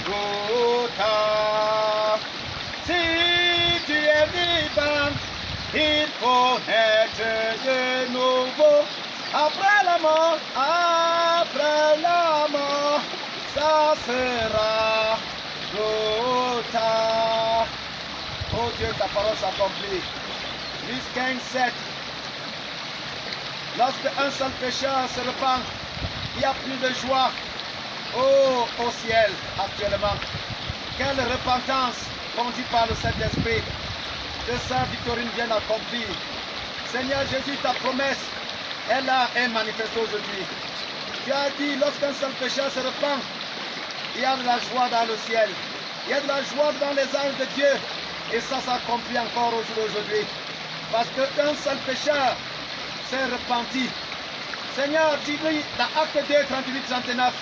Golgotha. Si tu es vivant, il faut être de nouveau. Après la mort, ça sera Golgotha. Oh Dieu, ta parole s'accomplit. Luc 15:7. Lorsque un seul pécheur se repent, il n'y a plus de joie. Oh, au ciel, actuellement. Quelle repentance conduite par le Saint-Esprit. Que Sainte Victorine vienne accomplir. Seigneur Jésus, ta promesse, elle est manifestée aujourd'hui. Tu as dit, lorsqu'un seul pécheur se repent, il y a de la joie dans le ciel. Il y a de la joie dans les anges de Dieu. Et ça s'accomplit encore aujourd'hui. Parce qu'un seul pécheur s'est repenti. Seigneur, tu dis dans Acte 2, 38, 39.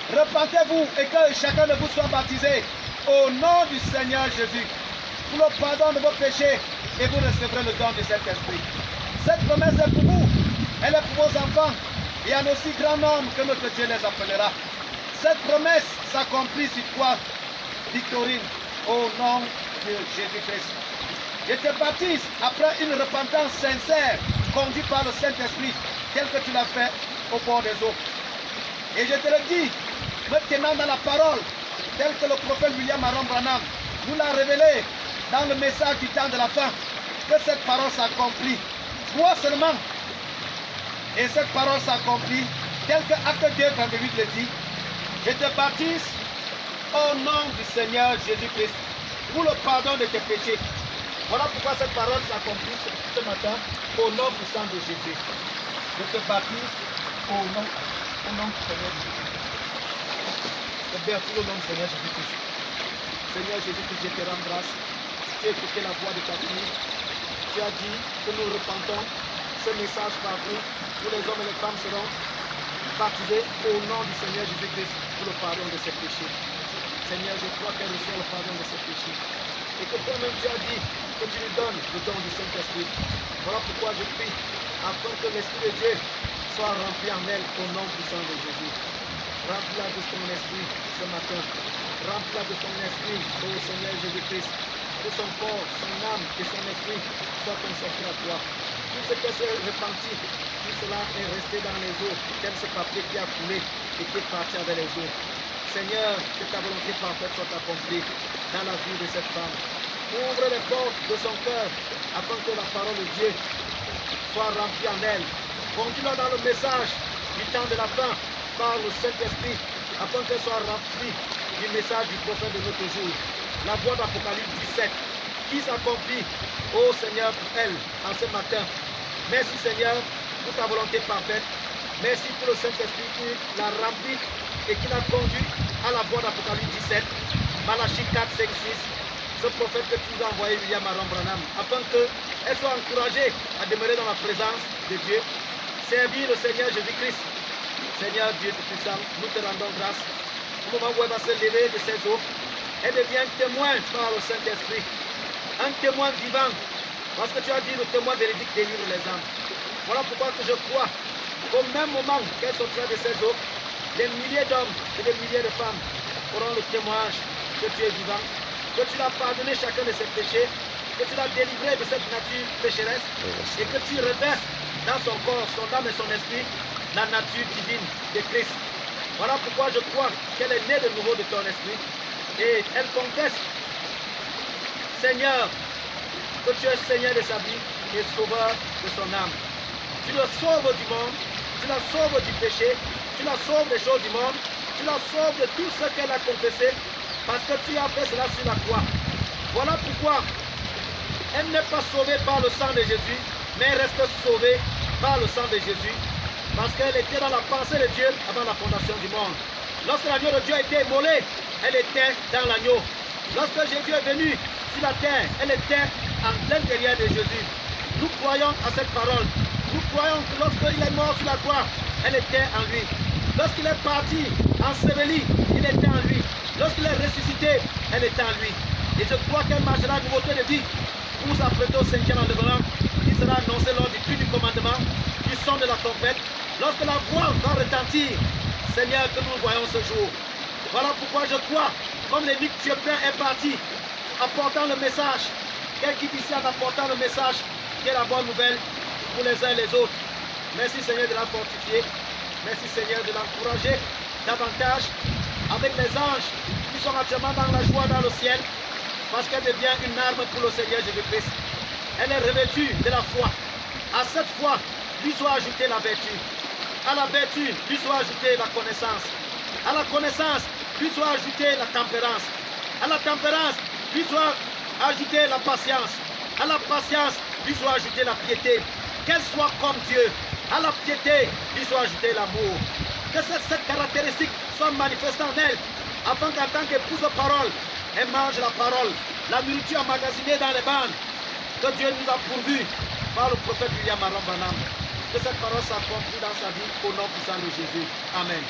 Repentez-vous et que chacun de vous soit baptisé au nom du Seigneur Jésus pour le pardon de vos péchés et vous recevrez le don du Saint-Esprit. Cette promesse est pour vous, elle est pour vos enfants et en aussi grand nombre que notre Dieu les appellera. Cette promesse s'accomplit sur toi, Victorine, au nom de Jésus-Christ. Je te baptise après une repentance sincère conduite par le Saint-Esprit, tel que tu l'as fait au bord des eaux. Et je te le dis, maintenant dans la parole, tel que le prophète William Aron Branham nous l'a révélé dans le message du temps de la fin, que cette parole s'accomplit. Toi seulement. Et cette parole s'accomplit, tel que Acte 2, 38 le dit. Je te baptise au nom du Seigneur Jésus-Christ pour le pardon de tes péchés. Voilà pourquoi cette parole s'accomplit ce matin au nom du sang de Jésus. Je te baptise au nom du Seigneur Jésus-Christ. Je bénis au nom du Seigneur Jésus-Christ. Seigneur Jésus-Christ, je te rends grâce. Tu as écouté la voix de ta fille. Tu as dit que nous repentons. Ce message parcourt, tous les hommes et les femmes seront baptisés au nom du Seigneur Jésus-Christ pour le pardon de ses péchés. Seigneur, je crois qu'elle reçoit le pardon de ses péchés. Et que toi-même tu as dit que tu lui donnes le don du Saint-Esprit. Voilà pourquoi je prie afin que l'Esprit de Dieu soit rempli en elle au nom puissant de Jésus. Remplis-la de ton esprit ce matin. Remplis-la de ton esprit, ô Seigneur Jésus-Christ. Que son corps, son âme et son esprit soient consacrés à toi. Tout ce qui s'est repenti, tout cela est resté dans les eaux, tel ce papier qui a coulé et qui est parti avec les eaux. Seigneur, que ta volonté parfaite soit accomplie dans la vie de cette femme. Ouvre les portes de son cœur afin que la parole de Dieu soit remplie en elle. Conduis-la dans le message du temps de la fin par le Saint-Esprit afin qu'elle soit remplie du message du prophète de notre jour. La voix d'Apocalypse 17 qui s'accomplit, ô Seigneur, pour elle en ce matin. Merci Seigneur pour ta volonté parfaite. Merci pour le Saint-Esprit qui l'a rempli et qui l'a conduit à la voix d'Apocalypse 17, Malachie 4, 5, 6, ce prophète que tu as envoyé, William Aron Branham, afin qu'elle soit encouragée à demeurer dans la présence de Dieu, servir le Seigneur Jésus-Christ. Seigneur Dieu Tout-Puissant, nous te rendons grâce. Au moment où elle va se lever de ses eaux, elle devient un témoin par le Saint-Esprit, un témoin vivant, parce que tu as dit le témoin véridique délivre les âmes. Voilà pourquoi que je crois qu'au même moment qu'elle sortira de ses eaux, des milliers d'hommes et des milliers de femmes auront le témoignage que tu es vivant, que tu l'as pardonné chacun de ses péchés, que tu l'as délivré de cette nature pécheresse et que tu revêts dans son corps, son âme et son esprit la nature divine de Christ. Voilà pourquoi je crois qu'elle est née de nouveau de ton esprit et elle confesse, Seigneur, que tu es Seigneur de sa vie et sauveur de son âme. Tu la sauves du monde, tu la sauves du péché, tu la sauves des choses du monde, tu la sauves de tout ce qu'elle a confessé, parce que tu as fait cela sur la croix. Voilà pourquoi elle n'est pas sauvée par le sang de Jésus, mais elle reste sauvée par le sang de Jésus, parce qu'elle était dans la pensée de Dieu avant la fondation du monde. Lorsque l'agneau de Dieu a été immolé, elle était dans l'agneau. Lorsque Jésus est venu sur la terre, elle était en l'intérieur de Jésus. Nous croyons à cette parole. Nous croyons que lorsqu'il est mort sur la croix, elle était en lui. Lorsqu'il est parti enseveli, il était en lui. Lorsqu'il est ressuscité, elle était en lui. Et je crois qu'elle marchera de nouveauté de vie pour s'apprêter au 5e enlèvement qui sera annoncé lors du cri du commandement, du son de la trompette. Lorsque la voix va retentir, Seigneur, que nous voyons ce jour. Voilà pourquoi je crois, comme l'évêque Thiopien est parti, apportant le message, quel quitte ici en apportant le message, qui est la bonne nouvelle pour les uns et les autres. Merci Seigneur de la fortifier. Merci Seigneur de l'encourager davantage avec les anges qui sont actuellement dans la joie dans le ciel, parce qu'elle devient une arme pour le Seigneur Jésus-Christ. Elle est revêtue de la foi. À cette foi, lui soit ajoutée la vertu. À la vertu, lui soit ajoutée la connaissance. À la connaissance, lui soit ajoutée la tempérance. À la tempérance, lui soit ajoutée la patience. À la patience, lui soit ajoutée la piété. Qu'elle soit comme Dieu. À la piété, lui soit ajouté l'amour. Que cette caractéristique soit manifestée en elle, afin qu'en tant qu'épouse de parole, elle mange la parole, la nourriture emmagasinée dans les bandes que Dieu nous a pourvu par le prophète William Aron Branham. Que cette parole s'accomplisse dans sa vie au nom puissant de Jésus. Amen.